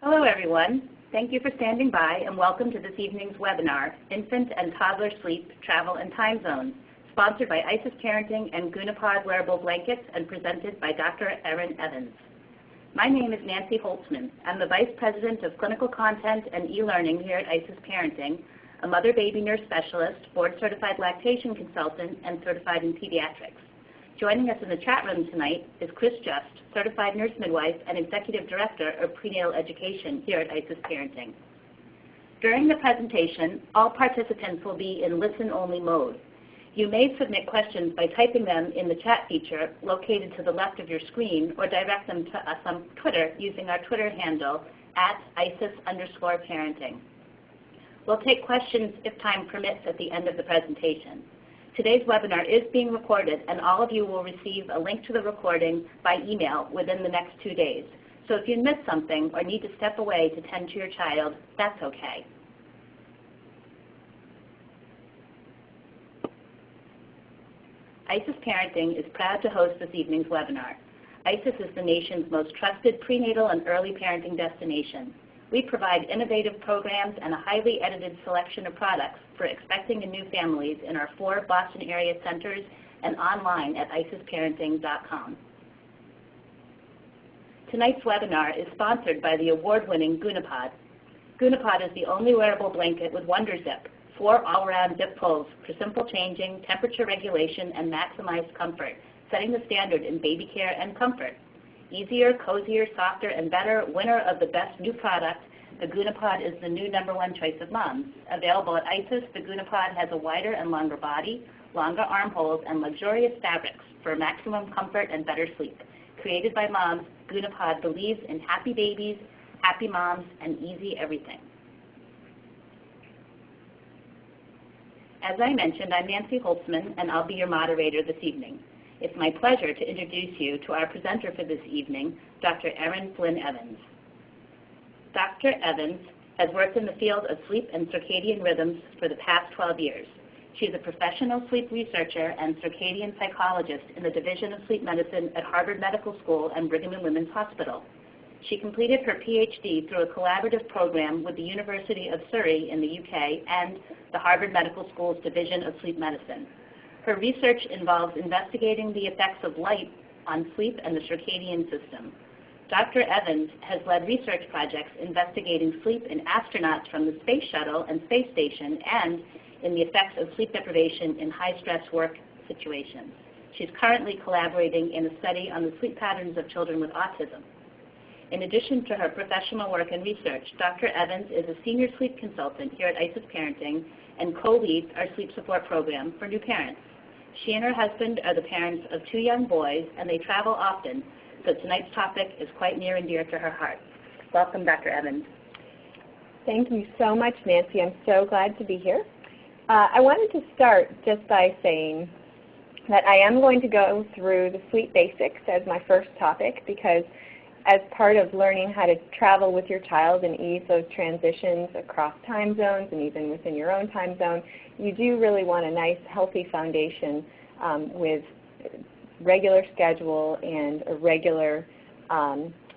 Hello, everyone. Thank you for standing by, and welcome to this evening's webinar, Infant and Toddler Sleep, Travel, and Time Zones, sponsored by IsisParenting and Gunapod Wearable Blankets and presented by Dr. Erin Evans. My name is Nancy Holtzman. I'm the Vice President of Clinical Content and E-Learning here at IsisParenting, a mother-baby nurse specialist, board-certified lactation consultant, and certified in pediatrics. Joining us in the chat room tonight is Chris Just, Certified Nurse Midwife and Executive Director of Prenatal Education here at IsisParenting. During the presentation, all participants will be in listen-only mode. You may submit questions by typing them in the chat feature located to the left of your screen or direct them to us on Twitter using our Twitter handle @ISIS_parenting. We'll take questions if time permits at the end of the presentation. Today's webinar is being recorded, and all of you will receive a link to the recording by email within the next 2 days. So if you missed something or need to step away to tend to your child, that's okay. IsisParenting is proud to host this evening's webinar. ISIS is the nation's most trusted prenatal and early parenting destination. We provide innovative programs and a highly edited selection of products for expecting and new families in our 4 Boston area centers and online at IsisParenting.com. Tonight's webinar is sponsored by the award-winning Gunapod. Gunapod is the only wearable blanket with Wonder Zip, 4 all-around zip pulls for simple changing, temperature regulation, and maximized comfort, setting the standard in baby care and comfort. Easier, cozier, softer, and better, winner of the best new product, the Gunapod is the new #1 choice of moms. Available at ISIS, the Gunapod has a wider and longer body, longer armholes, and luxurious fabrics for maximum comfort and better sleep. Created by moms, Gunapod believes in happy babies, happy moms, and easy everything. As I mentioned, I'm Nancy Holtzman, and I'll be your moderator this evening. It's my pleasure to introduce you to our presenter for this evening, Dr. Erin Flynn-Evans. Dr. Evans has worked in the field of sleep and circadian rhythms for the past 12 years. She is a professional sleep researcher and circadian psychologist in the Division of Sleep Medicine at Harvard Medical School and Brigham and Women's Hospital. She completed her PhD through a collaborative program with the University of Surrey in the UK and the Harvard Medical School's Division of Sleep Medicine. Her research involves investigating the effects of light on sleep and the circadian system. Dr. Evans has led research projects investigating sleep in astronauts from the Space Shuttle and Space Station and in the effects of sleep deprivation in high-stress work situations. She's currently collaborating in a study on the sleep patterns of children with autism. In addition to her professional work and research, Dr. Evans is a senior sleep consultant here at IsisParenting and co-leads our sleep support program for new parents. She and her husband are the parents of 2 young boys, and they travel often, so tonight's topic is quite near and dear to her heart. Welcome, Dr. Evans. Thank you so much, Nancy. I'm so glad to be here. I wanted to start just by saying that I am going to go through the sleep basics as my first topic because as part of learning how to travel with your child and ease those transitions across time zones and even within your own time zone, you do really want a nice, healthy foundation with regular schedule and a regular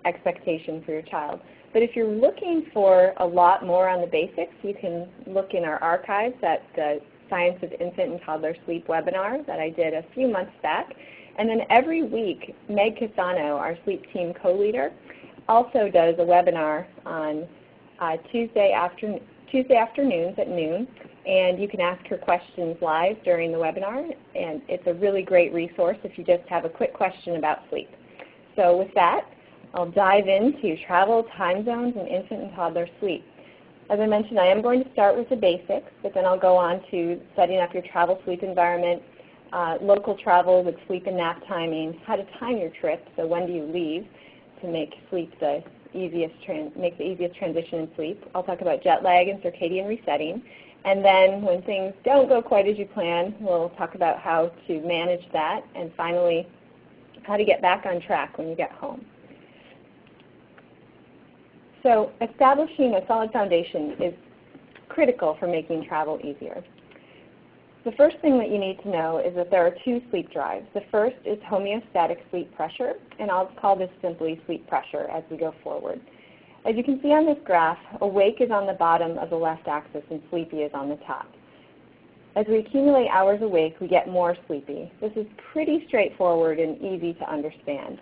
expectation for your child. But if you're looking for a lot more on the basics, you can look in our archives at the Science of Infant and Toddler Sleep webinar that I did a few months back. And then every week, Meg Casano, our sleep team co-leader, also does a webinar on Tuesday afternoons at noon, and you can ask her questions live during the webinar, and it's a really great resource if you just have a quick question about sleep. So with that, I'll dive into travel, time zones, and infant and toddler sleep. As I mentioned, I am going to start with the basics, but then I'll go on to setting up your travel sleep environment, local travel with sleep and nap timing, how to time your trip, so when do you leave to make sleep the easiest transition in sleep. I'll talk about jet lag and circadian resetting. And then when things don't go quite as you plan, we'll talk about how to manage that, and finally, how to get back on track when you get home. So establishing a solid foundation is critical for making travel easier. The first thing that you need to know is that there are 2 sleep drives. The first is homeostatic sleep pressure, and I'll call this simply sleep pressure as we go forward. As you can see on this graph, awake is on the bottom of the left axis and sleepy is on the top. As we accumulate hours awake, we get more sleepy. This is pretty straightforward and easy to understand.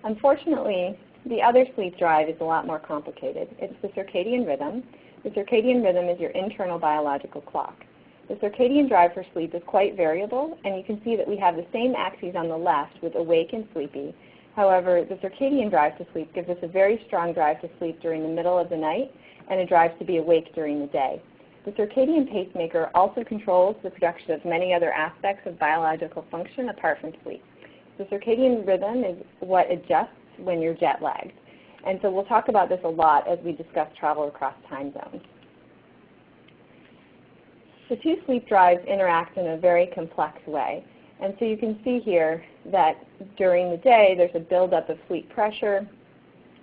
Unfortunately, the other sleep drive is a lot more complicated. It's the circadian rhythm. The circadian rhythm is your internal biological clock. The circadian drive for sleep is quite variable, and you can see that we have the same axes on the left with awake and sleepy. However, the circadian drive to sleep gives us a very strong drive to sleep during the middle of the night and a drive to be awake during the day. The circadian pacemaker also controls the production of many other aspects of biological function apart from sleep. The circadian rhythm is what adjusts when you're jet lagged. And so we'll talk about this a lot as we discuss travel across time zones. The two sleep drives interact in a very complex way. And so you can see here that during the day there's a buildup of sleep pressure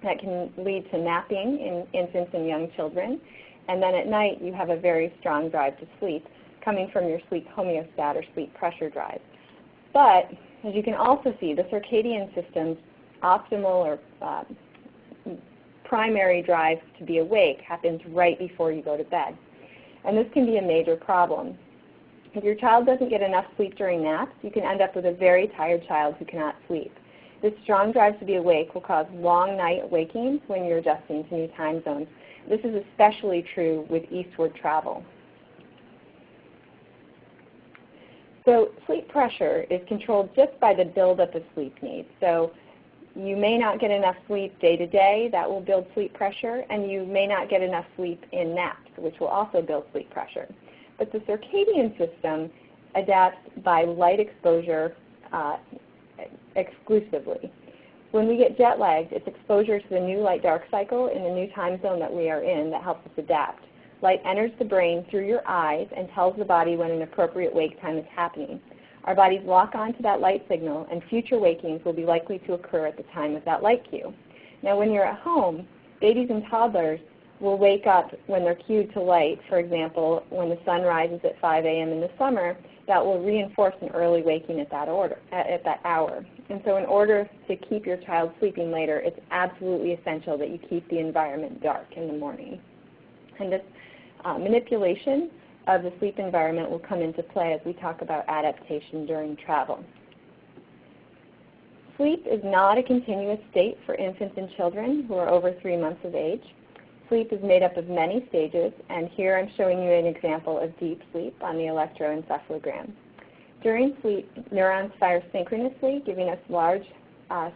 that can lead to napping in infants and young children. And then at night you have a very strong drive to sleep coming from your sleep homeostat or sleep pressure drive. But as you can also see, the circadian system's optimal or primary drive to be awake happens right before you go to bed. And this can be a major problem. If your child doesn't get enough sleep during naps, you can end up with a very tired child who cannot sleep. This strong drive to be awake will cause long night wakings when you're adjusting to new time zones. This is especially true with eastward travel. So sleep pressure is controlled just by the buildup of sleep needs. So you may not get enough sleep day to day, that will build sleep pressure, and you may not get enough sleep in naps, which will also build sleep pressure. But the circadian system adapts by light exposure exclusively. When we get jet lagged, it's exposure to the new light-dark cycle in the new time zone that we are in that helps us adapt. Light enters the brain through your eyes and tells the body when an appropriate wake time is happening. Our bodies lock onto that light signal, and future wakings will be likely to occur at the time of that light cue. Now when you're at home, babies and toddlers will wake up when they're cued to light. For example, when the sun rises at 5 a.m. in the summer, that will reinforce an early waking at that hour. And so in order to keep your child sleeping later, it's absolutely essential that you keep the environment dark in the morning. And this manipulation of the sleep environment will come into play as we talk about adaptation during travel. Sleep is not a continuous state for infants and children who are over 3 months of age. Sleep is made up of many stages, and here I'm showing you an example of deep sleep on the electroencephalogram. During sleep, neurons fire synchronously, giving us large,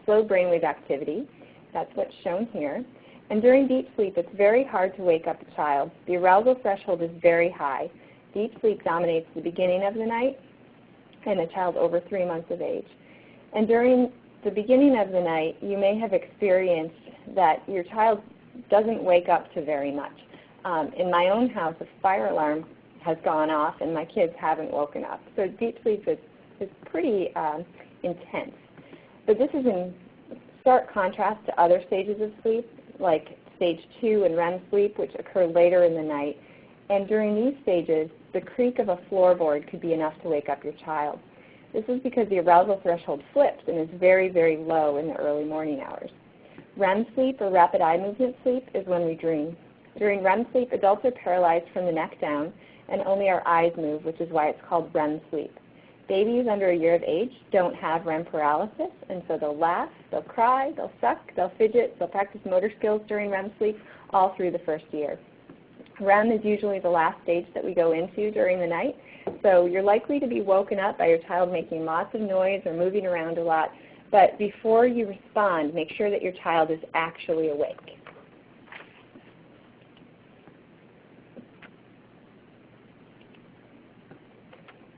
slow brainwave activity. That's what's shown here. And during deep sleep, it's very hard to wake up a child. The arousal threshold is very high. Deep sleep dominates the beginning of the night in a child over 3 months of age. And during the beginning of the night, you may have experienced that your child doesn't wake up to very much. In my own house, a fire alarm has gone off and my kids haven't woken up. So deep sleep is pretty intense. But this is in stark contrast to other stages of sleep, like stage 2 and REM sleep, which occur later in the night. And during these stages, the creak of a floorboard could be enough to wake up your child. This is because the arousal threshold flips and is very, very low in the early morning hours. REM sleep, or rapid eye movement sleep, is when we dream. During REM sleep, adults are paralyzed from the neck down, and only our eyes move, which is why it's called REM sleep. Babies under a year of age don't have REM paralysis, and so they'll laugh, they'll cry, they'll suck, they'll fidget, they'll practice motor skills during REM sleep all through the first year. REM is usually the last stage that we go into during the night, so you're likely to be woken up by your child making lots of noise or moving around a lot. But before you respond, make sure that your child is actually awake.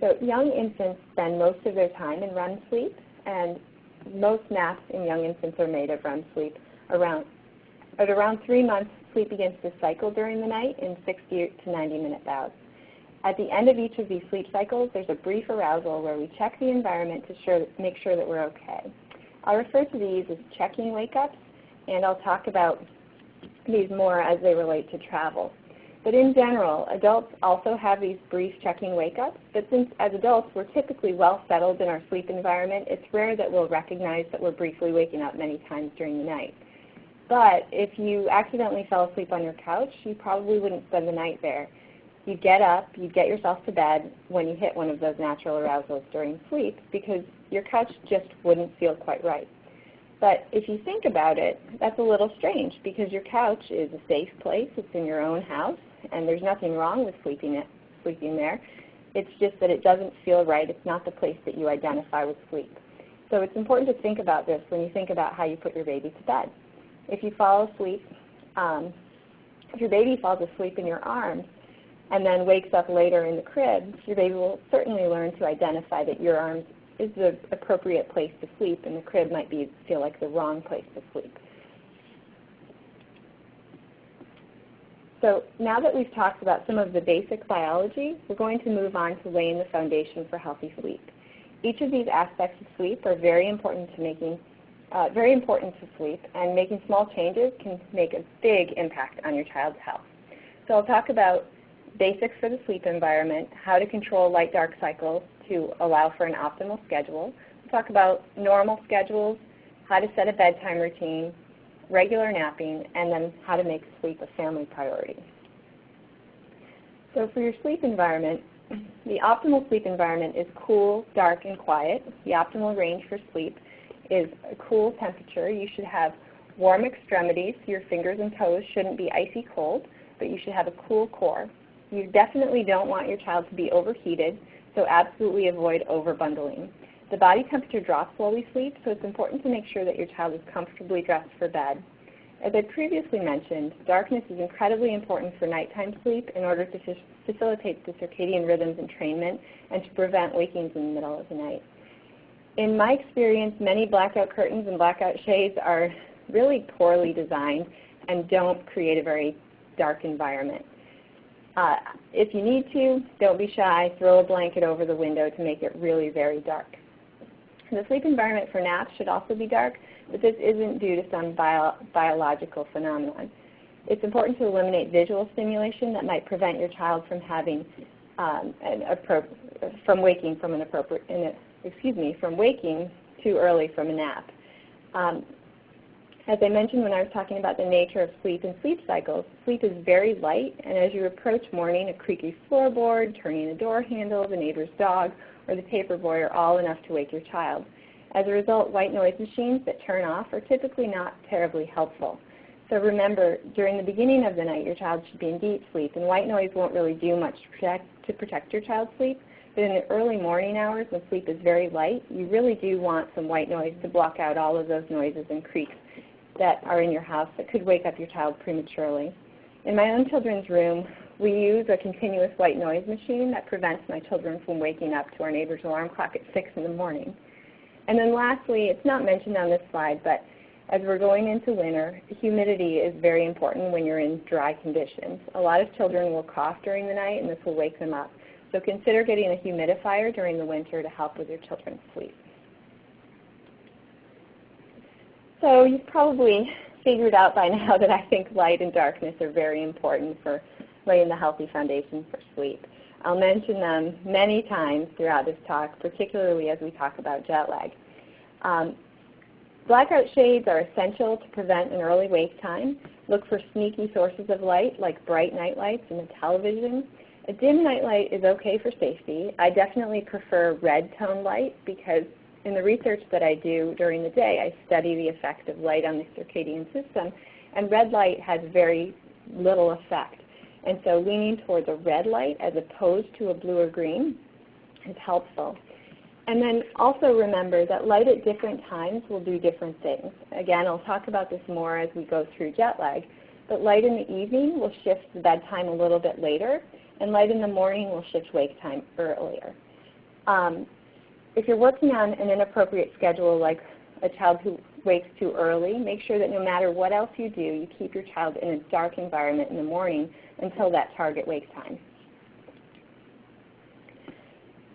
So young infants spend most of their time in REM sleep, and most naps in young infants are made of REM sleep. At around 3 months, sleep begins to cycle during the night in 60 to 90-minute bouts. At the end of each of these sleep cycles, there's a brief arousal where we check the environment to make sure that we're okay. I'll refer to these as checking wake-ups, and I'll talk about these more as they relate to travel. But in general, adults also have these brief checking wake-ups, but since as adults we're typically well settled in our sleep environment, it's rare that we'll recognize that we're briefly waking up many times during the night. But if you accidentally fell asleep on your couch, you probably wouldn't spend the night there. You'd get up, you'd get yourself to bed when you hit one of those natural arousals during sleep because your couch just wouldn't feel quite right. But if you think about it, that's a little strange because your couch is a safe place. It's in your own house, and there's nothing wrong with sleeping there. It's just that it doesn't feel right. It's not the place that you identify with sleep. So it's important to think about this when you think about how you put your baby to bed. If you fall asleep, if your baby falls asleep in your arms and then wakes up later in the crib, your baby will certainly learn to identify that your arms is the appropriate place to sleep, and the crib might feel like the wrong place to sleep. So now that we've talked about some of the basic biology, we're going to move on to laying the foundation for healthy sleep. Each of these aspects of sleep are very important to sleep, and making small changes can make a big impact on your child's health. So I'll talk about basics for the sleep environment, how to control light-dark cycles to allow for an optimal schedule. We'll talk about normal schedules, how to set a bedtime routine, regular napping, and then how to make sleep a family priority. So for your sleep environment, the optimal sleep environment is cool, dark, and quiet. The optimal range for sleep is a cool temperature. You should have warm extremities. Your fingers and toes shouldn't be icy cold, but you should have a cool core. You definitely don't want your child to be overheated, so absolutely avoid overbundling. The body temperature drops while we sleep, so it's important to make sure that your child is comfortably dressed for bed. As I previously mentioned, darkness is incredibly important for nighttime sleep in order to facilitate the circadian rhythms entrainment and to prevent wakings in the middle of the night. In my experience, many blackout curtains and blackout shades are really poorly designed and don't create a very dark environment. If you need to, don't be shy. Throw a blanket over the window to make it really very dark. The sleep environment for naps should also be dark, but this isn't due to some biological phenomenon. It's important to eliminate visual stimulation that might prevent your child from having from waking too early from a nap. As I mentioned when I was talking about the nature of sleep and sleep cycles, sleep is very light, and as you approach morning, a creaky floorboard, turning a door handle, the neighbor's dog, or the paper boy are all enough to wake your child. As a result, white noise machines that turn off are typically not terribly helpful. So remember, during the beginning of the night, your child should be in deep sleep, and white noise won't really do much to protect your child's sleep. But in the early morning hours when sleep is very light, you really do want some white noise to block out all of those noises and creaks that are in your house that could wake up your child prematurely. In my own children's room, we use a continuous white noise machine that prevents my children from waking up to our neighbor's alarm clock at 6 in the morning. And then lastly, it's not mentioned on this slide, but as we're going into winter, humidity is very important when you're in dry conditions. A lot of children will cough during the night, and this will wake them up. So consider getting a humidifier during the winter to help with your children's sleep. So you've probably figured out by now that I think light and darkness are very important for laying the healthy foundation for sleep. I'll mention them many times throughout this talk, particularly as we talk about jet lag. Blackout shades are essential to prevent an early wake time. Look for sneaky sources of light like bright night lights and the television. A dim night light is okay for safety. I definitely prefer red tone light because in the research that I do during the day, I study the effect of light on the circadian system, and red light has very little effect. And so leaning towards a red light as opposed to a blue or green is helpful. And then also remember that light at different times will do different things. Again, I'll talk about this more as we go through jet lag, but light in the evening will shift the bedtime a little bit later, and light in the morning will shift wake time earlier. If you're working on an inappropriate schedule like a child who wakes too early, make sure that no matter what else you do, you keep your child in a dark environment in the morning until that target wake time.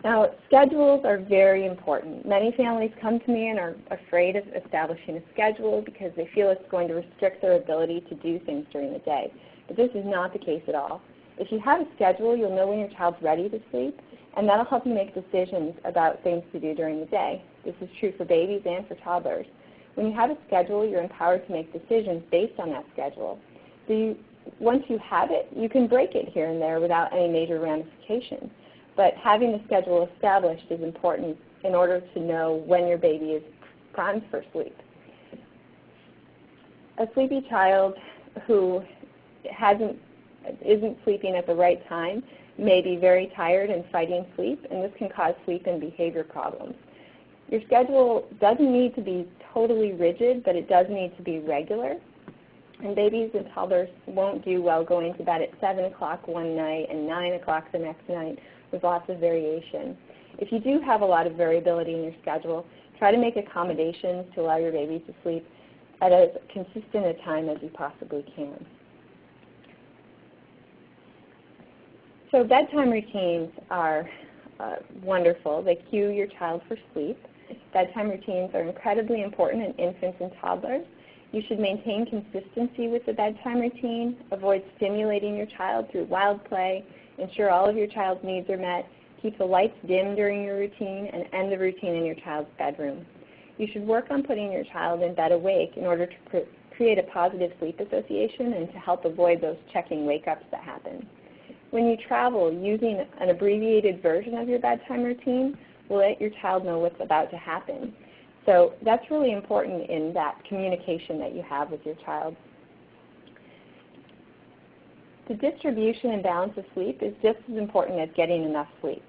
Now, schedules are very important. Many families come to me and are afraid of establishing a schedule because they feel it's going to restrict their ability to do things during the day. But this is not the case at all. If you have a schedule, you'll know when your child's ready to sleep, and that'll help you make decisions about things to do during the day. This is true for babies and for toddlers. When you have a schedule, you're empowered to make decisions based on that schedule. Once you have it, you can break it here and there without any major ramifications. But having the schedule established is important in order to know when your baby is primed for sleep. A sleepy child who isn't sleeping at the right time may be very tired and fighting sleep, and this can cause sleep and behavior problems. Your schedule doesn't need to be totally rigid, but it does need to be regular. And babies and toddlers won't do well going to bed at 7 o'clock one night and 9 o'clock the next night with lots of variation. If you do have a lot of variability in your schedule, try to make accommodations to allow your baby to sleep at as consistent a time as you possibly can. So bedtime routines are wonderful. They cue your child for sleep. Bedtime routines are incredibly important in infants and toddlers. You should maintain consistency with the bedtime routine, avoid stimulating your child through wild play, ensure all of your child's needs are met, keep the lights dim during your routine, and end the routine in your child's bedroom. You should work on putting your child in bed awake in order to create a positive sleep association and to help avoid those checking wake-ups that happen. When you travel, using an abbreviated version of your bedtime routine will let your child know what's about to happen. So that's really important in that communication that you have with your child. The distribution and balance of sleep is just as important as getting enough sleep.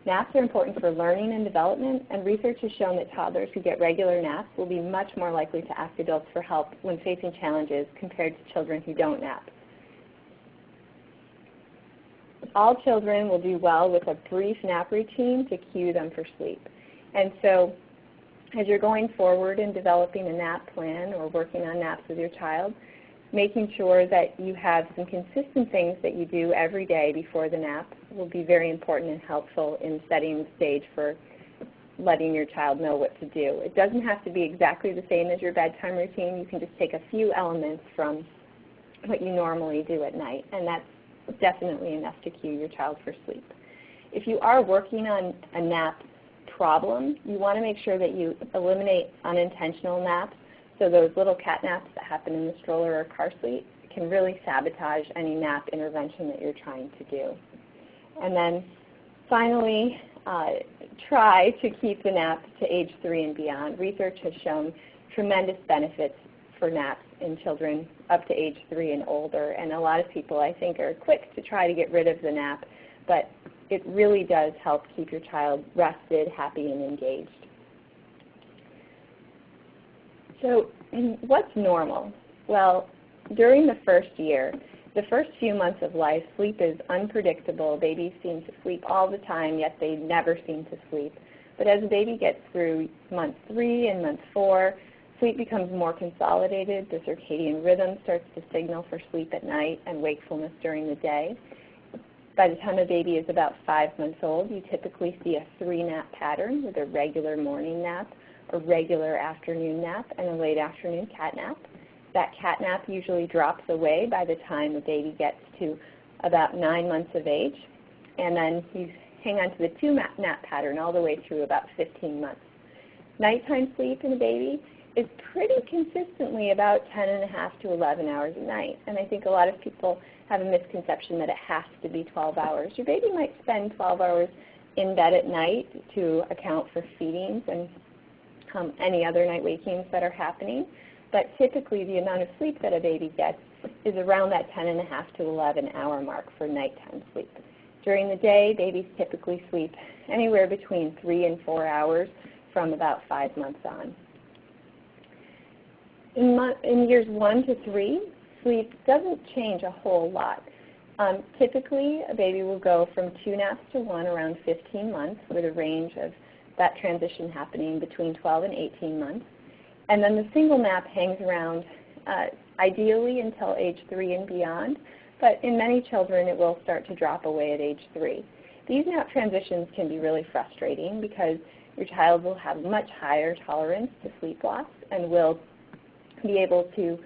Naps are important for learning and development, and research has shown that toddlers who get regular naps will be much more likely to ask adults for help when facing challenges compared to children who don't nap. All children will do well with a brief nap routine to cue them for sleep. And so as you're going forward in developing a nap plan or working on naps with your child, making sure that you have some consistent things that you do every day before the nap will be very important and helpful in setting the stage for letting your child know what to do. It doesn't have to be exactly the same as your bedtime routine. You can just take a few elements from what you normally do at night, and that's definitely enough to cue your child for sleep. If you are working on a nap problem, you want to make sure that you eliminate unintentional naps. So those little cat naps that happen in the stroller or car seat can really sabotage any nap intervention that you're trying to do. And then finally, try to keep the nap to age 3 and beyond. Research has shown tremendous benefits for naps in children up to age 3 and older, and a lot of people, I think, are quick to try to get rid of the nap, but it really does help keep your child rested, happy, and engaged. So what's normal? Well, during the first year, the first few months of life, sleep is unpredictable. Babies seem to sleep all the time, yet they never seem to sleep. But as a baby gets through month 3 and month 4, sleep becomes more consolidated. The circadian rhythm starts to signal for sleep at night and wakefulness during the day. By the time a baby is about 5 months old, you typically see a 3-nap pattern with a regular morning nap, a regular afternoon nap, and a late afternoon cat nap. That cat nap usually drops away by the time the baby gets to about 9 months of age, and then you hang on to the 2-nap pattern all the way through about 15 months. Nighttime sleep in a baby is pretty consistently about 10.5 to 11 hours a night, and I think a lot of people have a misconception that it has to be 12 hours. Your baby might spend 12 hours in bed at night to account for feedings and any other night wakings that are happening, but typically the amount of sleep that a baby gets is around that 10.5 to 11 hour mark for nighttime sleep. During the day, babies typically sleep anywhere between 3 and 4 hours from about 5 months on. In years 1 to 3, sleep doesn't change a whole lot. Typically, a baby will go from 2 naps to 1 around 15 months, with a range of that transition happening between 12 and 18 months. And then the single nap hangs around ideally until age 3 and beyond, but in many children it will start to drop away at age 3. These nap transitions can be really frustrating because your child will have much higher tolerance to sleep loss and will be able to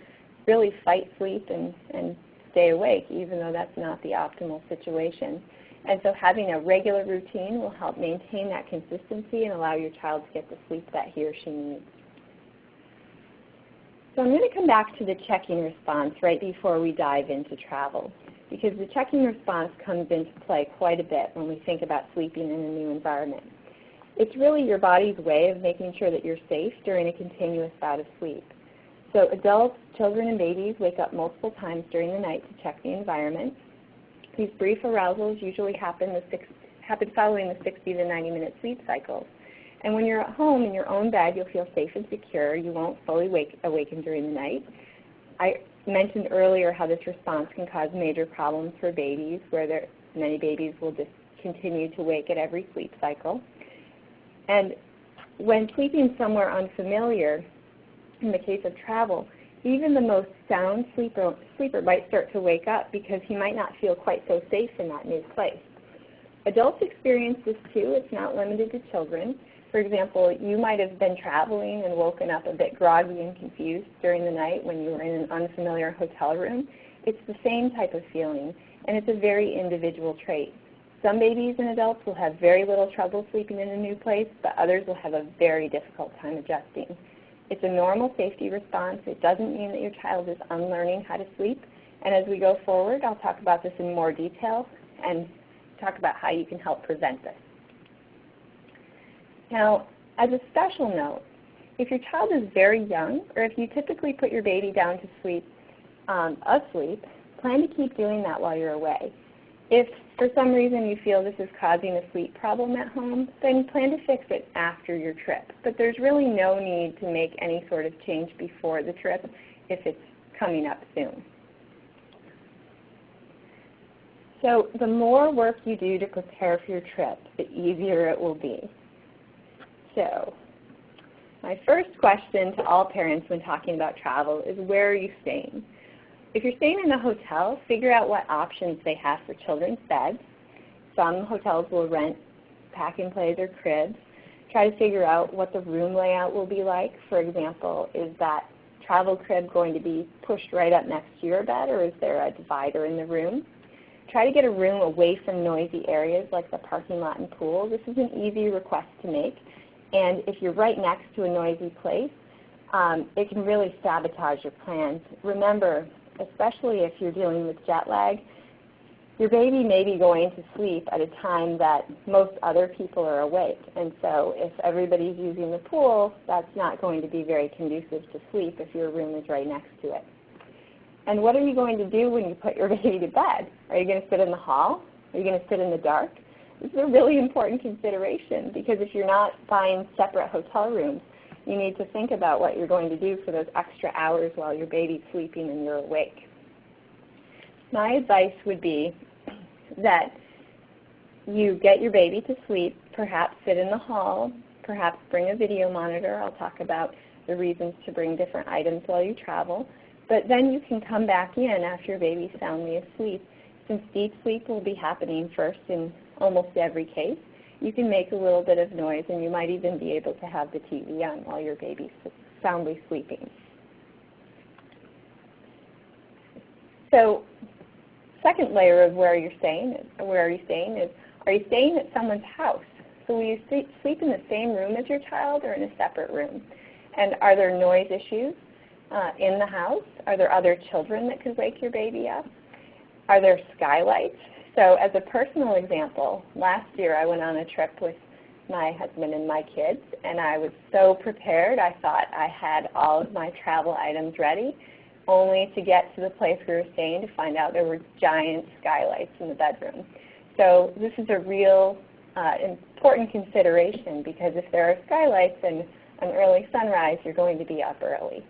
really fight sleep and stay awake, even though that's not the optimal situation. And so having a regular routine will help maintain that consistency and allow your child to get the sleep that he or she needs. So I'm going to come back to the checking response right before we dive into travel, because the checking response comes into play quite a bit when we think about sleeping in a new environment. It's really your body's way of making sure that you're safe during a continuous bout of sleep. So adults, children, and babies wake up multiple times during the night to check the environment. These brief arousals usually happen following the 60 to 90-minute sleep cycles. And when you're at home in your own bed, you'll feel safe and secure. You won't fully awaken during the night. I mentioned earlier how this response can cause major problems for babies, where many babies will just continue to wake at every sleep cycle. And when sleeping somewhere unfamiliar, in the case of travel, even the most sound sleeper might start to wake up because he might not feel quite so safe in that new place. Adults experience this too. It's not limited to children. For example, you might have been traveling and woken up a bit groggy and confused during the night when you were in an unfamiliar hotel room. It's the same type of feeling, and it's a very individual trait. Some babies and adults will have very little trouble sleeping in a new place, but others will have a very difficult time adjusting. It's a normal safety response. It doesn't mean that your child is unlearning how to sleep. And as we go forward, I'll talk about this in more detail and talk about how you can help prevent this. Now, as a special note, if your child is very young, or if you typically put your baby down to sleep asleep, plan to keep doing that while you're away. If for some reason you feel this is causing a sleep problem at home, then plan to fix it after your trip. But there's really no need to make any sort of change before the trip if it's coming up soon. So the more work you do to prepare for your trip, the easier it will be. So my first question to all parents when talking about travel is, where are you staying? If you're staying in a hotel, figure out what options they have for children's beds. Some hotels will rent pack-and-plays or cribs. Try to figure out what the room layout will be like. For example, is that travel crib going to be pushed right up next to your bed, or is there a divider in the room? Try to get a room away from noisy areas like the parking lot and pool. This is an easy request to make. And if you're right next to a noisy place, it can really sabotage your plans. Remember, especially if you're dealing with jet lag, your baby may be going to sleep at a time that most other people are awake. And so if everybody's using the pool, that's not going to be very conducive to sleep if your room is right next to it. And what are you going to do when you put your baby to bed? Are you going to sit in the hall? Are you going to sit in the dark? This is a really important consideration, because if you're not buying separate hotel rooms, you need to think about what you're going to do for those extra hours while your baby's sleeping and you're awake. My advice would be that you get your baby to sleep, perhaps sit in the hall, perhaps bring a video monitor. I'll talk about the reasons to bring different items while you travel. But then you can come back in after your baby's soundly asleep. Since deep sleep will be happening first in almost every case, you can make a little bit of noise, and you might even be able to have the TV on while your baby's soundly sleeping. So, second layer of where are you staying is, are you staying at someone's house? So will you sleep in the same room as your child or in a separate room? And are there noise issues in the house? Are there other children that could wake your baby up? Are there skylights? So as a personal example, last year I went on a trip with my husband and my kids, and I was so prepared. I thought I had all of my travel items ready, only to get to the place we were staying to find out there were giant skylights in the bedroom. So this is a real important consideration, because if there are skylights and an early sunrise, you're going to be up early.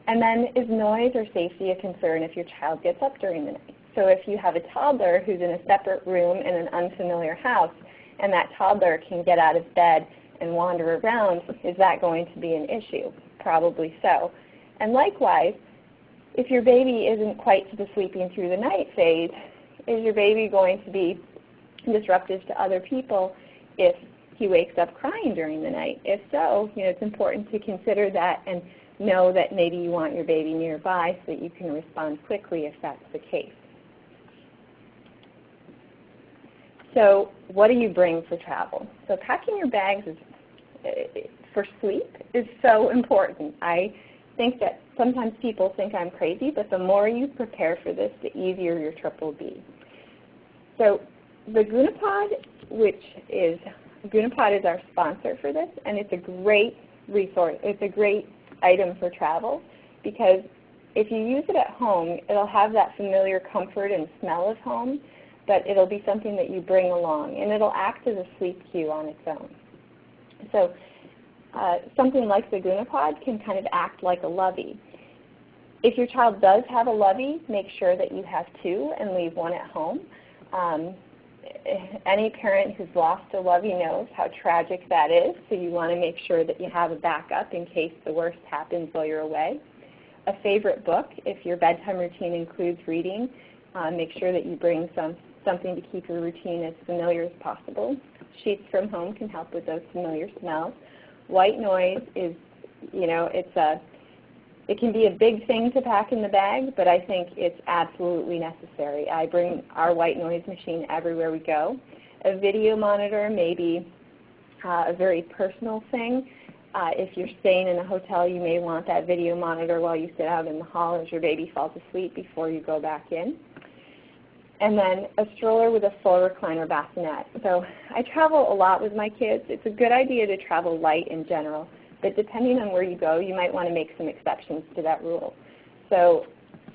And then, is noise or safety a concern if your child gets up during the night? So if you have a toddler who's in a separate room in an unfamiliar house, and that toddler can get out of bed and wander around, is that going to be an issue? Probably so. And likewise, if your baby isn't quite to the sleeping through the night phase, is your baby going to be disruptive to other people if he wakes up crying during the night? If so, it's important to consider that and know that maybe you want your baby nearby so that you can respond quickly if that's the case. So what do you bring for travel? So packing your bags for sleep is so important. I think that sometimes people think I'm crazy, but the more you prepare for this, the easier your trip will be. So the Gunapod, Gunapod is our sponsor for this, and it's a great resource. It's a great item for travel because if you use it at home, it'll have that familiar comfort and smell of home, but it'll be something that you bring along, and it'll act as a sleep cue on its own. So something like the Gunapod can kind of act like a lovey. If your child does have a lovey, make sure that you have two and leave one at home. Any parent who's lost a lovey knows how tragic that is, so you want to make sure that you have a backup in case the worst happens while you're away. A favorite book, if your bedtime routine includes reading, make sure that you bring something to keep your routine as familiar as possible. Sheets from home can help with those familiar smells. White noise is, it can be a big thing to pack in the bag, but I think it's absolutely necessary. I bring our white noise machine everywhere we go. A video monitor may be a very personal thing. If you're staying in a hotel, you may want that video monitor while you sit out in the hall as your baby falls asleep before you go back in. And then a stroller with a full recliner bassinet. So I travel a lot with my kids. It's a good idea to travel light in general, but depending on where you go, you might want to make some exceptions to that rule. So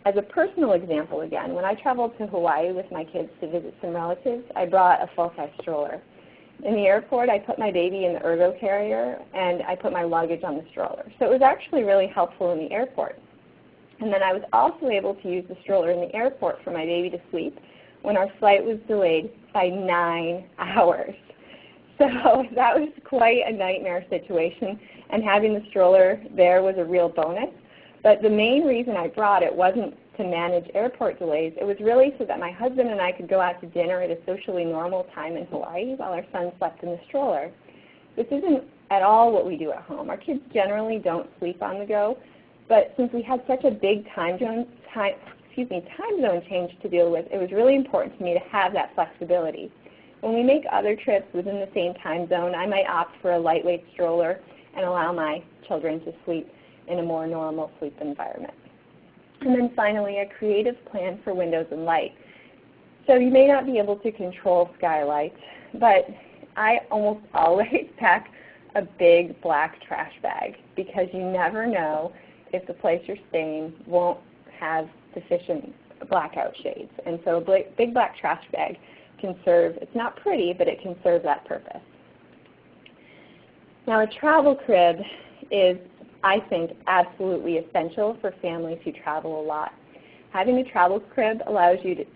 as a personal example again, when I traveled to Hawaii with my kids to visit some relatives, I brought a full-size stroller. In the airport, I put my baby in the ergo carrier, and I put my luggage on the stroller. So it was actually really helpful in the airport. And then I was also able to use the stroller in the airport for my baby to sleep when our flight was delayed by 9 hours. So that was quite a nightmare situation, and having the stroller there was a real bonus. But the main reason I brought it wasn't to manage airport delays. It was really so that my husband and I could go out to dinner at a socially normal time in Hawaii while our son slept in the stroller. This isn't at all what we do at home. Our kids generally don't sleep on the go, but since we had such a big time zone change to deal with, it was really important to me to have that flexibility. When we make other trips within the same time zone, I might opt for a lightweight stroller and allow my children to sleep in a more normal sleep environment. And then finally, a creative plan for windows and light. So you may not be able to control skylights, but I almost always pack a big black trash bag because you never know if the place you're staying won't have sufficient blackout shades. And so a big black trash bag can serve, it's not pretty, but it can serve that purpose. Now a travel crib is, I think, absolutely essential for families who travel a lot. Having a travel crib allows you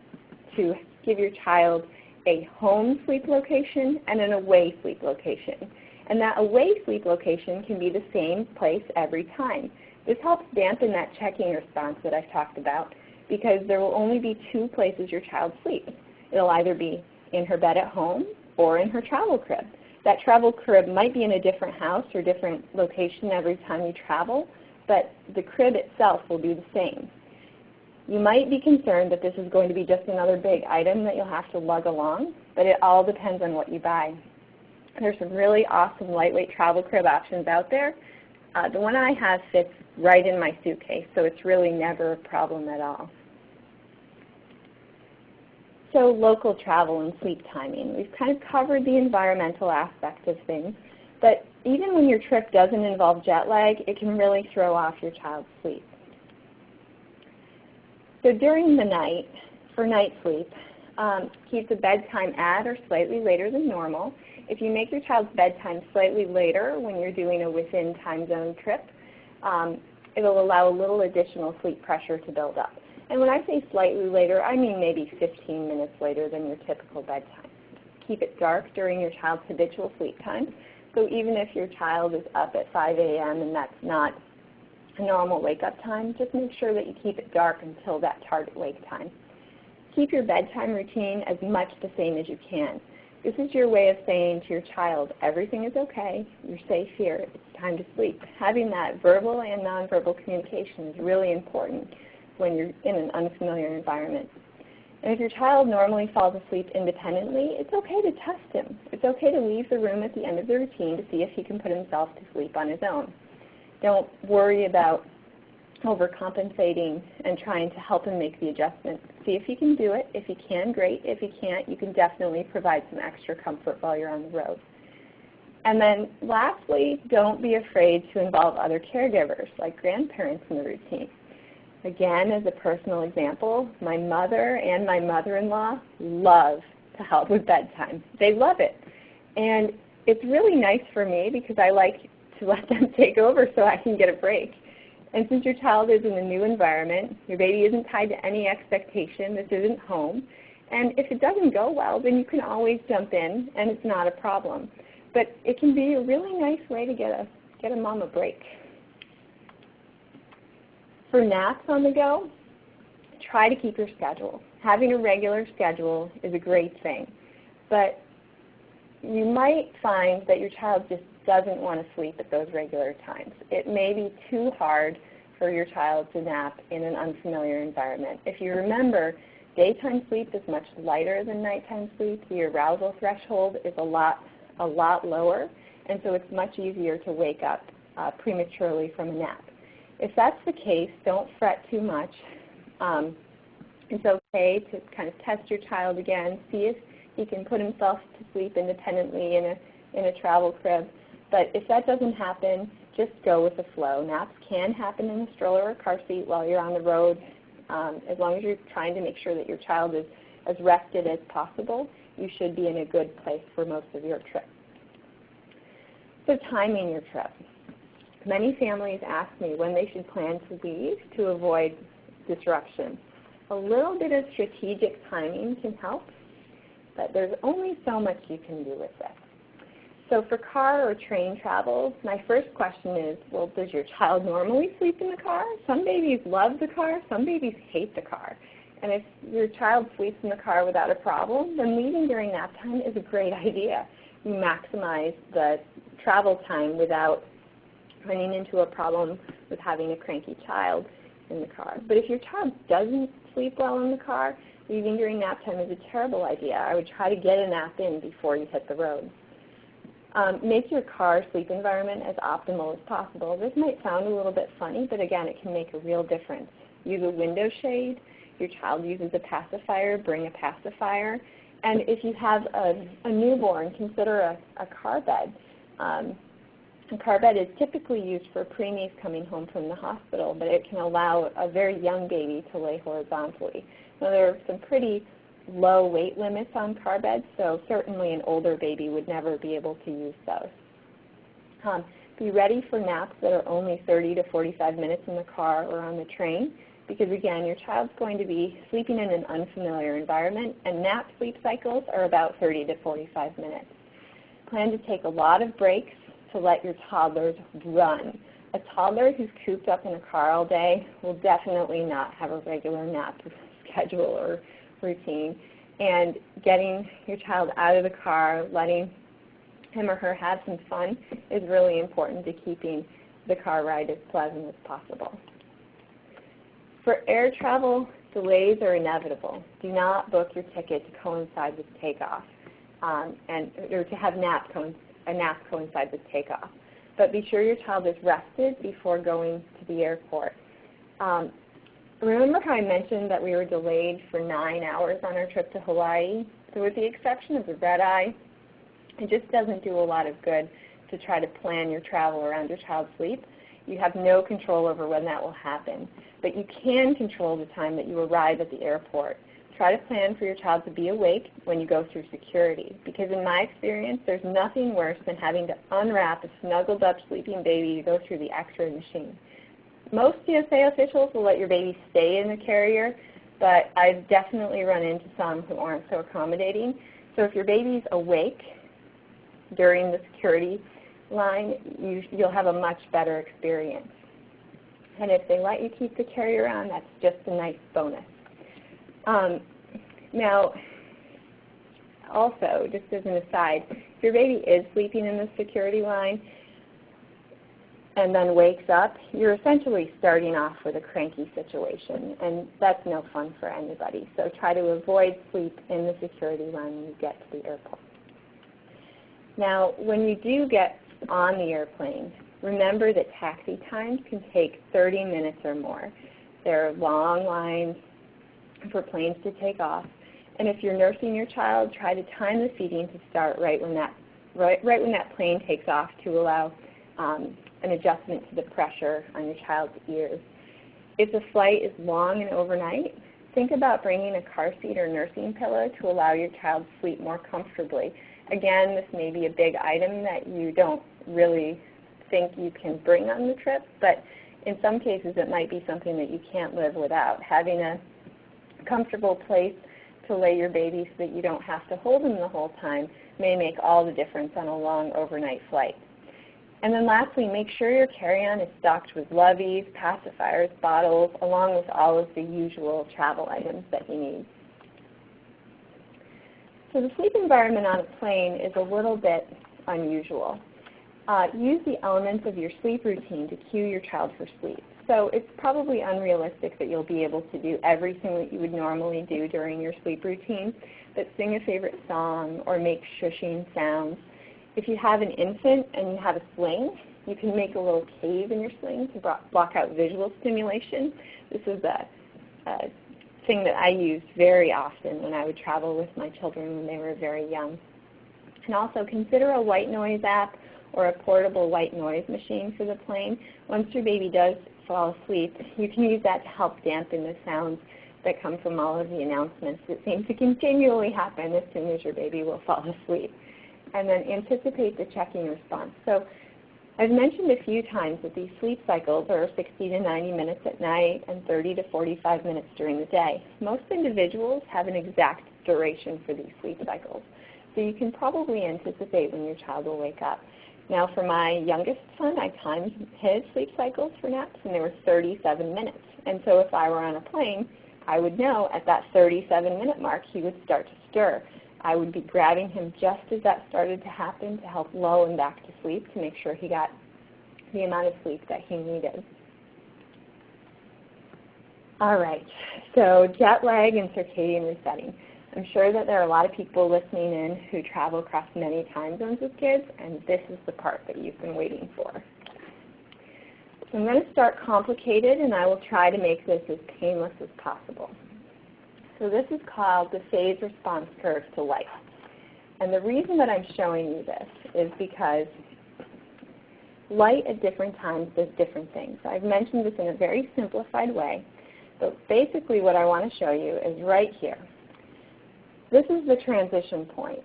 to give your child a home sleep location and an away sleep location. And that away sleep location can be the same place every time. This helps dampen that checking response that I've talked about because there will only be two places your child sleeps. It'll either be in her bed at home or in her travel crib. That travel crib might be in a different house or different location every time you travel, but the crib itself will be the same. You might be concerned that this is going to be just another big item that you'll have to lug along, but it all depends on what you buy. There's some really awesome lightweight travel crib options out there. The one I have fits right in my suitcase, so it's really never a problem at all. So local travel and sleep timing. We've kind of covered the environmental aspect of things, but even when your trip doesn't involve jet lag, it can really throw off your child's sleep. So during the night, for night sleep, keep the bedtime at or slightly later than normal. If you make your child's bedtime slightly later when you're doing a within time zone trip, it'll allow a little additional sleep pressure to build up. And when I say slightly later, I mean maybe 15 minutes later than your typical bedtime. Keep it dark during your child's habitual sleep time. So even if your child is up at 5 a.m. and that's not a normal wake-up time, just make sure that you keep it dark until that target wake time. Keep your bedtime routine as much the same as you can. This is your way of saying to your child, everything is okay, you're safe here, it's time to sleep. Having that verbal and nonverbal communication is really important when you're in an unfamiliar environment. And if your child normally falls asleep independently, it's okay to test him. It's okay to leave the room at the end of the routine to see if he can put himself to sleep on his own. Don't worry about overcompensating and trying to help him make the adjustment. See if you can do it. If you can, great. If you can't, you can definitely provide some extra comfort while you're on the road. And then lastly, don't be afraid to involve other caregivers, like grandparents in the routine. Again, as a personal example, my mother and my mother-in-law love to help with bedtime. They love it. And it's really nice for me because I like to let them take over so I can get a break. And since your child is in a new environment, your baby isn't tied to any expectation, this isn't home, and if it doesn't go well, then you can always jump in and it's not a problem. But it can be a really nice way to get a mom a break. For naps on the go, try to keep your schedule. Having a regular schedule is a great thing, but you might find that your child just doesn't want to sleep at those regular times. It may be too hard for your child to nap in an unfamiliar environment. If you remember, daytime sleep is much lighter than nighttime sleep. The arousal threshold is a lot lower, and so it's much easier to wake up prematurely from a nap. If that's the case, don't fret too much. It's okay to kind of test your child again, see if he can put himself to sleep independently in a travel crib. But if that doesn't happen, just go with the flow. Naps can happen in a stroller or car seat while you're on the road. As long as you're trying to make sure that your child is as rested as possible, you should be in a good place for most of your trip. So timing your trip. Many families ask me when they should plan to leave to avoid disruption. A little bit of strategic timing can help, but there's only so much you can do with this. So for car or train travel, my first question is, well, does your child normally sleep in the car? Some babies love the car, some babies hate the car. And if your child sleeps in the car without a problem, then leaving during nap time is a great idea. You maximize the travel time without running into a problem with having a cranky child in the car. But if your child doesn't sleep well in the car, leaving during nap time is a terrible idea. I would try to get a nap in before you hit the road. Make your car sleep environment as optimal as possible. This might sound a little bit funny, but again, it can make a real difference. Use a window shade. Your child uses a pacifier, bring a pacifier. And if you have a newborn, consider a car bed. A car bed is typically used for preemies coming home from the hospital, but it can allow a very young baby to lay horizontally. Now, there are some pretty low weight limits on car beds, so certainly an older baby would never be able to use those. Be ready for naps that are only 30 to 45 minutes in the car or on the train, because again, your child's going to be sleeping in an unfamiliar environment, and nap sleep cycles are about 30 to 45 minutes. Plan to take a lot of breaks to let your toddlers run. A toddler who's cooped up in a car all day will definitely not have a regular nap schedule or routine. And getting your child out of the car, letting him or her have some fun is really important to keeping the car ride as pleasant as possible. For air travel, delays are inevitable. Do not book your ticket to coincide with takeoff, or to have a nap coincide with takeoff. But be sure your child is rested before going to the airport. Remember how I mentioned that we were delayed for 9 hours on our trip to Hawaii? So with the exception of the red eye, it just doesn't do a lot of good to try to plan your travel around your child's sleep. You have no control over when that will happen. But you can control the time that you arrive at the airport. Try to plan for your child to be awake when you go through security, because in my experience, there's nothing worse than having to unwrap a snuggled up sleeping baby to go through the X-ray machine. Most TSA officials will let your baby stay in the carrier, but I've definitely run into some who aren't so accommodating. So if your baby's awake during the security line, you'll have a much better experience. And if they let you keep the carrier on, that's just a nice bonus. Now, also, just as an aside, if your baby is sleeping in the security line and then wakes up, you're essentially starting off with a cranky situation, and that's no fun for anybody. So try to avoid sleep in the security line when you get to the airport. Now, when you do get on the airplane, remember that taxi times can take 30 minutes or more. There are long lines for planes to take off. And if you're nursing your child, try to time the feeding to start right when that plane takes off to allow an adjustment to the pressure on your child's ears. If the flight is long and overnight, think about bringing a car seat or nursing pillow to allow your child to sleep more comfortably. Again, this may be a big item that you don't really think you can bring on the trip, but in some cases it might be something that you can't live without. Having a comfortable place to lay your baby so that you don't have to hold him the whole time may make all the difference on a long overnight flight. And then lastly, make sure your carry-on is stocked with loveys, pacifiers, bottles, along with all of the usual travel items that you need. So the sleep environment on a plane is a little bit unusual. Use the elements of your sleep routine to cue your child for sleep. So it's probably unrealistic that you'll be able to do everything that you would normally do during your sleep routine, but sing a favorite song or make shushing sounds. If you have an infant and you have a sling, you can make a little cave in your sling to block out visual stimulation. This is a thing that I used very often when I would travel with my children when they were very young. And also consider a white noise app or a portable white noise machine for the plane. Once your baby does fall asleep, you can use that to help dampen the sounds that come from all of the announcements that seem to continually happen as soon as your baby will fall asleep. And then anticipate the checking response. So I've mentioned a few times that these sleep cycles are 60 to 90 minutes at night and 30 to 45 minutes during the day. Most individuals have an exact duration for these sleep cycles. So you can probably anticipate when your child will wake up. Now for my youngest son, I timed his sleep cycles for naps, and they were 37 minutes. And so if I were on a plane, I would know at that 37-minute mark he would start to stir. I would be grabbing him just as that started to happen to help lull him back to sleep to make sure he got the amount of sleep that he needed. All right, so jet lag and circadian resetting. I'm sure that there are a lot of people listening in who travel across many time zones with kids, and this is the part that you've been waiting for. So I'm going to start complicated, and I will try to make this as painless as possible. So this is called the phase response curve to light. And the reason that I'm showing you this is because light at different times does different things. I've mentioned this in a very simplified way, but basically what I want to show you is right here. This is the transition point.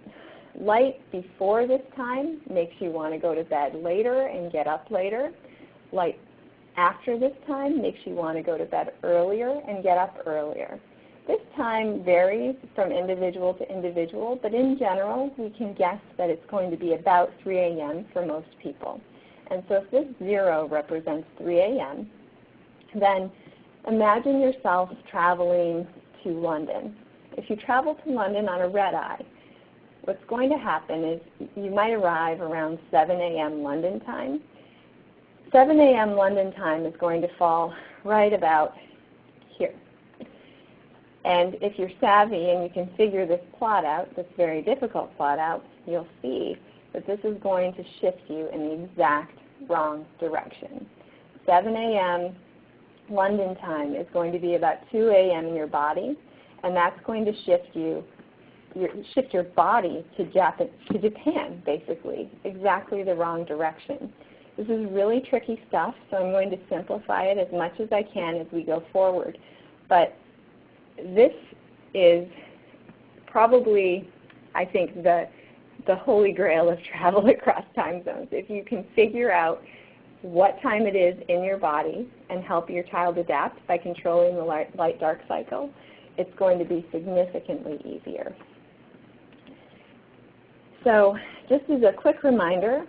Light before this time makes you want to go to bed later and get up later. Light after this time makes you want to go to bed earlier and get up earlier. This time varies from individual to individual, but in general, we can guess that it's going to be about 3 a.m. for most people. And so if this 0 represents 3 a.m., then imagine yourself traveling to London. If you travel to London on a red eye, what's going to happen is you might arrive around 7 a.m. London time. 7 a.m. London time is going to fall right about here. And if you're savvy and you can figure this plot out, this very difficult plot out, you'll see that this is going to shift you in the exact wrong direction. 7 a.m. London time is going to be about 2 a.m. in your body, and that's going to shift your body to Japan, basically, exactly the wrong direction. This is really tricky stuff, so I'm going to simplify it as much as I can as we go forward. But this is probably, I think, the holy grail of travel across time zones. If you can figure out what time it is in your body and help your child adapt by controlling the light-dark cycle, it's going to be significantly easier. So just as a quick reminder,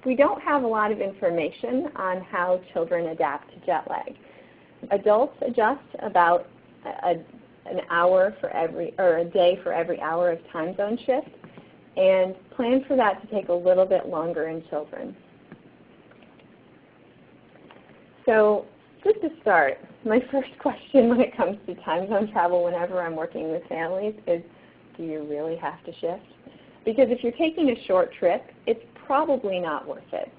we don't have a lot of information on how children adapt to jet lag. Adults adjust about an hour for every, or a day for every hour of time zone shift, and plan for that to take a little bit longer in children. So just to start, my first question when it comes to time zone travel whenever I'm working with families is, do you really have to shift? Because if you're taking a short trip, it's probably not worth it.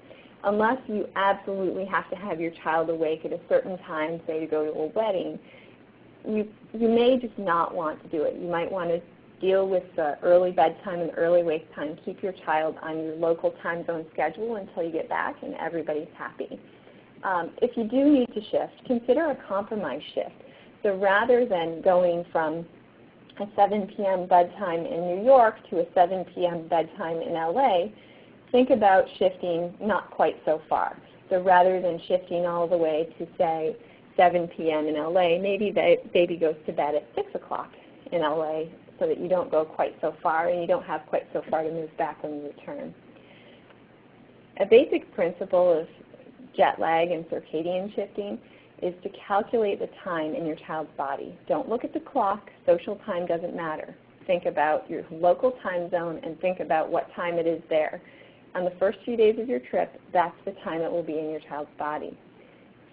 unless you absolutely have to have your child awake at a certain time, say to go to a wedding, you may just not want to do it. You might want to deal with the early bedtime and early wake time. Keep your child on your local time zone schedule until you get back and everybody's happy. If you do need to shift, consider a compromise shift. So rather than going from a 7 p.m. bedtime in New York to a 7 p.m. bedtime in LA, think about shifting not quite so far. So rather than shifting all the way to, say, 7 p.m. in LA, maybe the baby goes to bed at 6 o'clock in LA so that you don't go quite so far and you don't have quite so far to move back when you return. A basic principle of jet lag and circadian shifting is to calculate the time in your child's body. Don't look at the clock. Social time doesn't matter. Think about your local time zone and think about what time it is there. On the first few days of your trip, that's the time it will be in your child's body.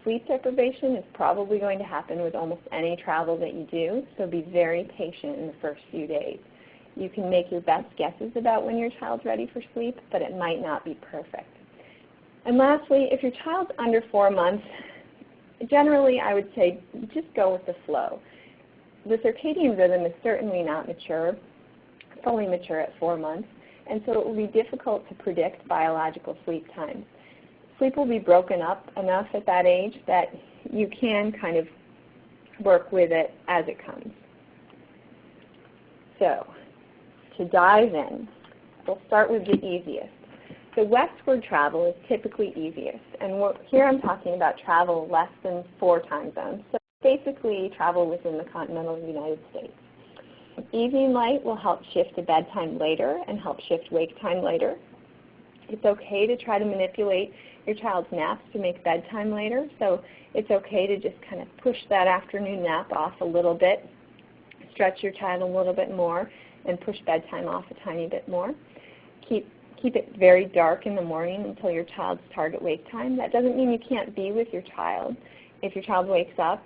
Sleep deprivation is probably going to happen with almost any travel that you do, so be very patient in the first few days. You can make your best guesses about when your child's ready for sleep, but it might not be perfect. And lastly, if your child's under 4 months, generally I would say just go with the flow. The circadian rhythm is certainly not mature, fully mature at 4 months, and so it will be difficult to predict biological sleep times. Sleep will be broken up enough at that age that you can kind of work with it as it comes. So, to dive in, we'll start with the easiest. So westward travel is typically easiest, and here I'm talking about travel less than 4 time zones. So basically travel within the continental United States. Evening light will help shift to bedtime later and help shift wake time later. It's okay to try to manipulate your child's naps to make bedtime later, so it's okay to just kind of push that afternoon nap off a little bit, stretch your child a little bit more, and push bedtime off a tiny bit more. Keep it very dark in the morning until your child's target wake time. That doesn't mean you can't be with your child. If your child wakes up,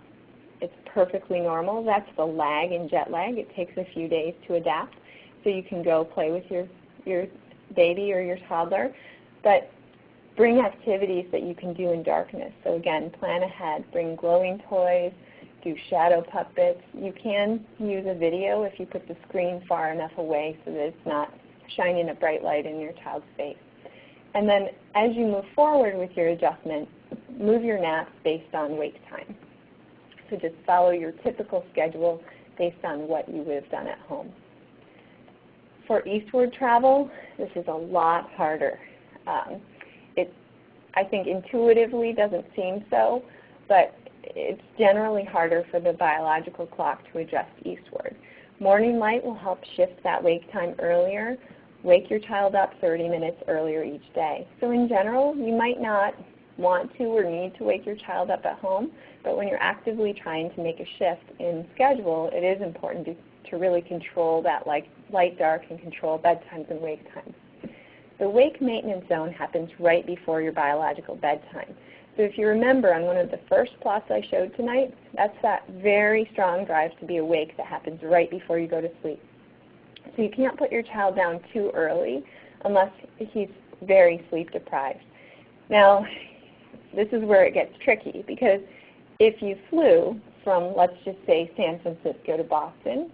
it's perfectly normal. That's the lag in jet lag. It takes a few days to adapt, so you can go play with your baby or your toddler. But bring activities that you can do in darkness. So again, plan ahead. Bring glowing toys, do shadow puppets. You can use a video if you put the screen far enough away so that it's not shining a bright light in your child's face. And then as you move forward with your adjustment, move your naps based on wake time. So just follow your typical schedule based on what you would have done at home. For eastward travel, this is a lot harder. It, I think, intuitively doesn't seem so, but it's generally harder for the biological clock to adjust eastward. Morning light will help shift that wake time earlier. Wake your child up 30 minutes earlier each day. So in general, you might not want to or need to wake your child up at home, but when you're actively trying to make a shift in schedule, it is important to really control that light, dark, and control bedtimes and wake times. The wake maintenance zone happens right before your biological bedtime. So if you remember on one of the first plots I showed tonight, that's that very strong drive to be awake that happens right before you go to sleep. So you can't put your child down too early unless he's very sleep deprived. Now, this is where it gets tricky, because if you flew from, let's just say, San Francisco to Boston,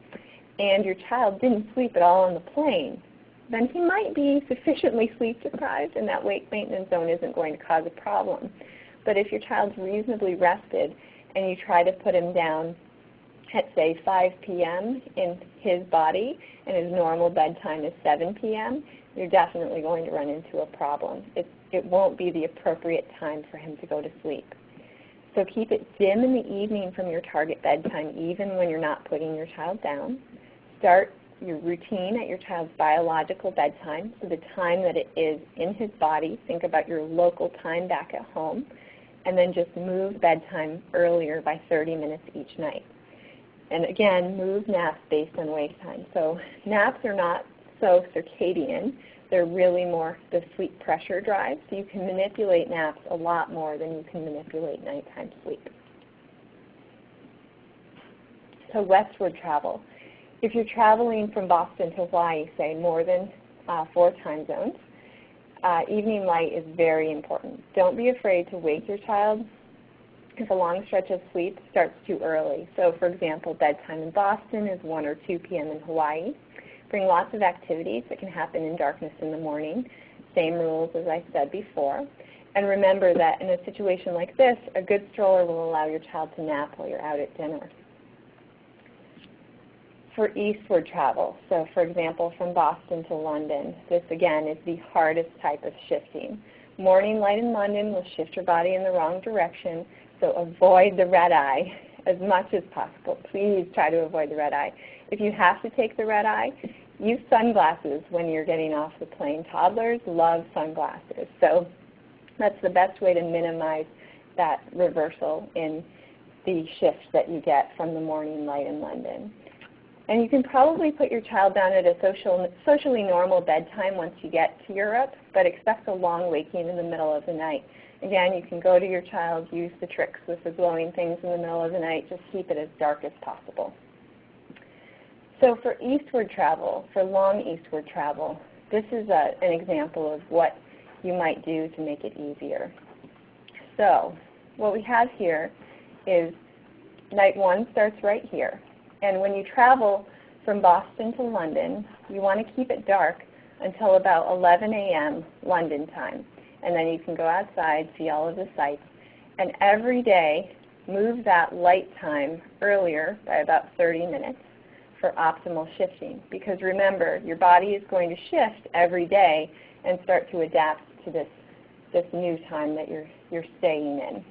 and your child didn't sleep at all on the plane, then he might be sufficiently sleep deprived and that wake maintenance zone isn't going to cause a problem. But if your child's reasonably rested and you try to put him down at, say, 5 p.m. in his body and his normal bedtime is 7 p.m., you're definitely going to run into a problem. It won't be the appropriate time for him to go to sleep. So keep it dim in the evening from your target bedtime, even when you're not putting your child down. Start your routine at your child's biological bedtime, so the time that it is in his body. Think about your local time back at home, and then just move bedtime earlier by 30 minutes each night. And again, move naps based on wake time. So naps are not so circadian. They're really more the sleep pressure drive, so you can manipulate naps a lot more than you can manipulate nighttime sleep. So westward travel. If you're traveling from Boston to Hawaii, say, more than 4 time zones, evening light is very important. Don't be afraid to wake your child if a long stretch of sleep starts too early. So for example, bedtime in Boston is 1 or 2 p.m. in Hawaii. Bring lots of activities that can happen in darkness in the morning. Same rules as I said before. And remember that in a situation like this, a good stroller will allow your child to nap while you're out at dinner. For eastward travel, so for example from Boston to London, this again is the hardest type of shifting. Morning light in London will shift your body in the wrong direction, so avoid the red eye as much as possible. Please try to avoid the red eye. If you have to take the red eye, use sunglasses when you're getting off the plane. Toddlers love sunglasses, so that's the best way to minimize that reversal in the shift that you get from the morning light in London. And you can probably put your child down at a socially normal bedtime once you get to Europe, but expect a long waking in the middle of the night. Again, you can go to your child, use the tricks with the glowing things in the middle of the night, just keep it as dark as possible. So for eastward travel, for long eastward travel, this is an example of what you might do to make it easier. So what we have here is night 1 starts right here. And when you travel from Boston to London, you want to keep it dark until about 11 a.m. London time. And then you can go outside, see all of the sights. And every day, move that light time earlier by about 30 minutes for optimal shifting. Because remember, your body is going to shift every day and start to adapt to this new time that you're staying in.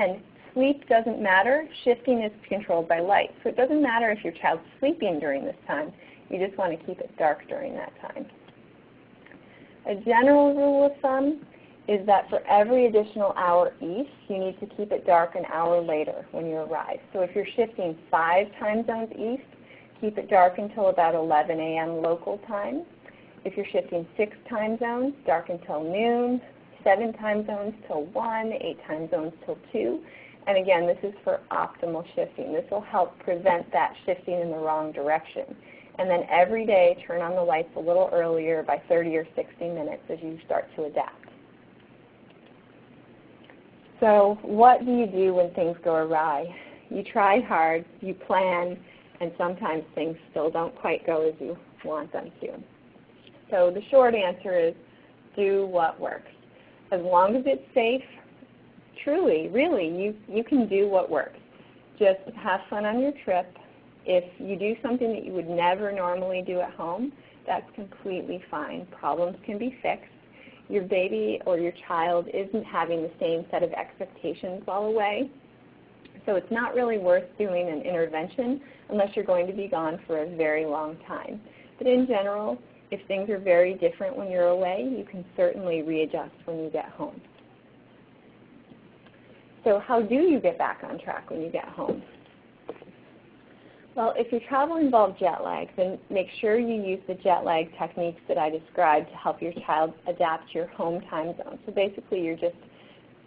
And sleep doesn't matter. Shifting is controlled by light. So it doesn't matter if your child's sleeping during this time. You just want to keep it dark during that time. A general rule of thumb is that for every additional hour east, you need to keep it dark an hour later when you arrive. So if you're shifting 5 time zones east, keep it dark until about 11 a.m. local time. If you're shifting 6 time zones, dark until noon, 7 time zones till 1, 8 time zones till 2. And again, this is for optimal shifting. This will help prevent that shifting in the wrong direction. And then every day, turn on the lights a little earlier by 30 or 60 minutes as you start to adapt. So what do you do when things go awry? You try hard, you plan, and sometimes things still don't quite go as you want them to. So the short answer is do what works. As long as it's safe, truly, really, you can do what works. Just have fun on your trip. If you do something that you would never normally do at home, that's completely fine. Problems can be fixed. Your baby or your child isn't having the same set of expectations while away, so it's not really worth doing an intervention unless you're going to be gone for a very long time. But in general, if things are very different when you're away, you can certainly readjust when you get home. So how do you get back on track when you get home? Well, if your travel involves jet lag, then make sure you use the jet lag techniques that I described to help your child adapt to your home time zone. So basically, you're just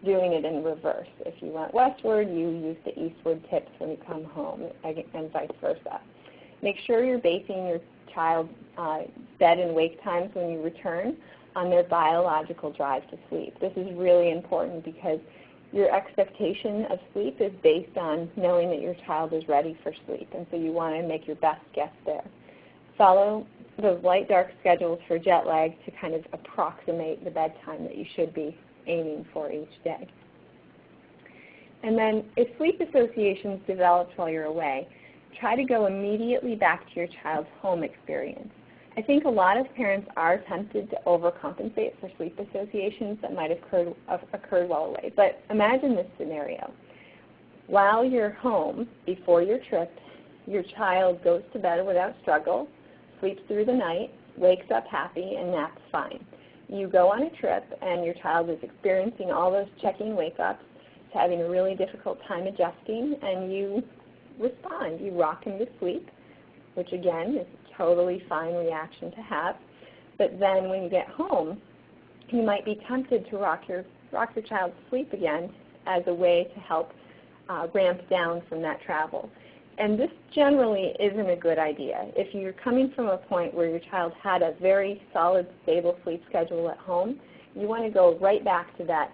doing it in reverse. If you went westward, you use the eastward tips when you come home, and vice versa. Make sure you're basing your child's bed and wake times when you return on their biological drive to sleep. This is really important because your expectation of sleep is based on knowing that your child is ready for sleep, and so you want to make your best guess there. Follow those light-dark schedules for jet lag to kind of approximate the bedtime that you should be aiming for each day. And then if sleep associations develop while you're away, try to go immediately back to your child's home experience. I think a lot of parents are tempted to overcompensate for sleep associations that might have occurred while away. But imagine this scenario. While you're home, before your trip, your child goes to bed without struggle, sleeps through the night, wakes up happy, and naps fine. You go on a trip, and your child is experiencing all those checking wake-ups, having a really difficult time adjusting, and you respond. You rock him to sleep, which again is a totally fine reaction to have. But then when you get home, you might be tempted to rock your child to sleep again as a way to help ramp down from that travel. And this generally isn't a good idea. If you're coming from a point where your child had a very solid, stable sleep schedule at home, you want to go right back to that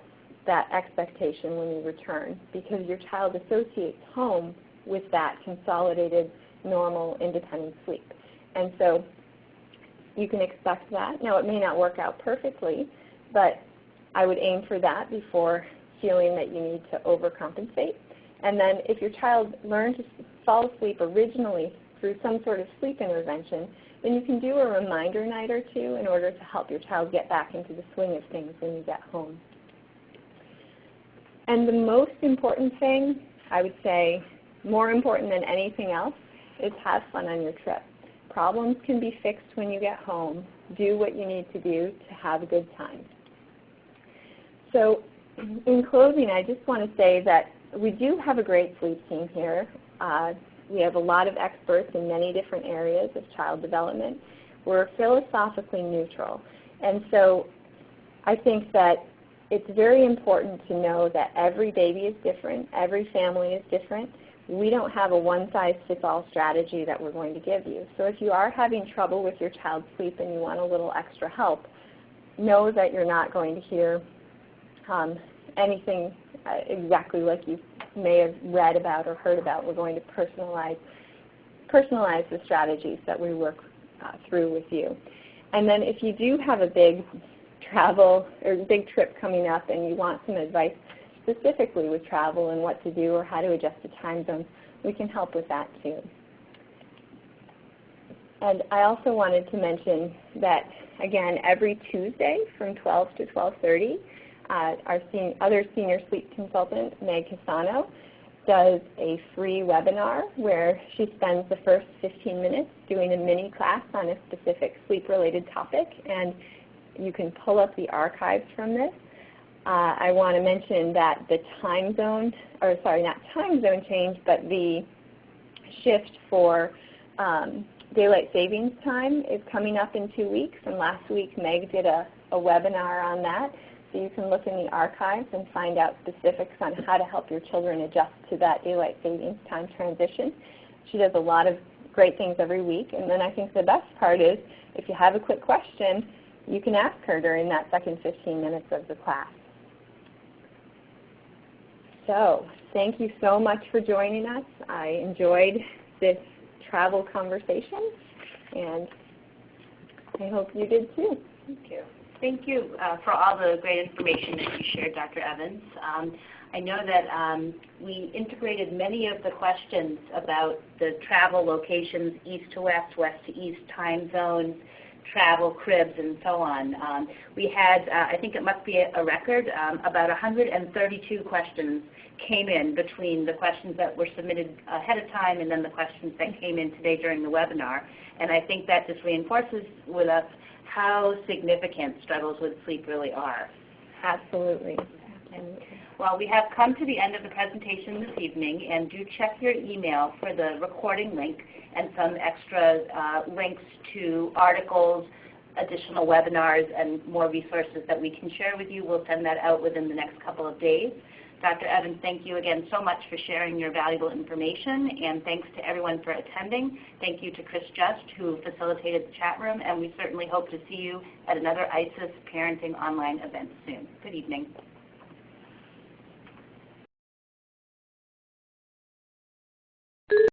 expectation when you return, because your child associates home with that consolidated, normal, independent sleep. And so you can expect that. Now, it may not work out perfectly, but I would aim for that before feeling that you need to overcompensate. And then if your child learned to fall asleep originally through some sort of sleep intervention, then you can do a reminder night or two in order to help your child get back into the swing of things when you get home. And the most important thing, I would say, more important than anything else, is have fun on your trip. Problems can be fixed when you get home. Do what you need to do to have a good time. So in closing, I just want to say that we do have a great sleep team here. We have a lot of experts in many different areas of child development. We're philosophically neutral. And so I think that it's very important to know that every baby is different, every family is different. We don't have a one-size-fits-all strategy that we're going to give you. So if you are having trouble with your child's sleep and you want a little extra help, know that you're not going to hear anything exactly like you may have read about or heard about. We're going to personalize the strategies that we work through with you. And then if you do have a big travel or big trip coming up and you want some advice specifically with travel and what to do or how to adjust the time zones, we can help with that too. And I also wanted to mention that, again, every Tuesday from 12 to 12:30, our other senior sleep consultant, Meg Cassano, does a free webinar where she spends the first 15 minutes doing a mini class on a specific sleep-related topic, and you can pull up the archives from this. I want to mention that the time zone, or sorry, not time zone change, but the shift for daylight savings time is coming up in 2 weeks, and last week Meg did a webinar on that. So you can look in the archives and find out specifics on how to help your children adjust to that daylight savings time transition. She does a lot of great things every week. And then I think the best part is if you have a quick question, you can ask her during that second 15 minutes of the class. So thank you so much for joining us. I enjoyed this travel conversation, and I hope you did too. Thank you. Thank you for all the great information that you shared, Dr. Evans. I know that we integrated many of the questions about the travel locations, east to west, west to east, time zones, travel cribs, and so on. We had, I think it must be a record, about 132 questions came in between the questions that were submitted ahead of time and then the questions that came in today during the webinar. And I think that just reinforces with us how significant struggles with sleep really are. Absolutely. Well, we have come to the end of the presentation this evening, and do check your email for the recording link and some extra links to articles, additional webinars, and more resources that we can share with you. We'll send that out within the next couple of days. Dr. Evans, thank you again so much for sharing your valuable information, and thanks to everyone for attending. Thank you to Chris Just, who facilitated the chat room, and we certainly hope to see you at another ISIS Parenting online event soon. Good evening.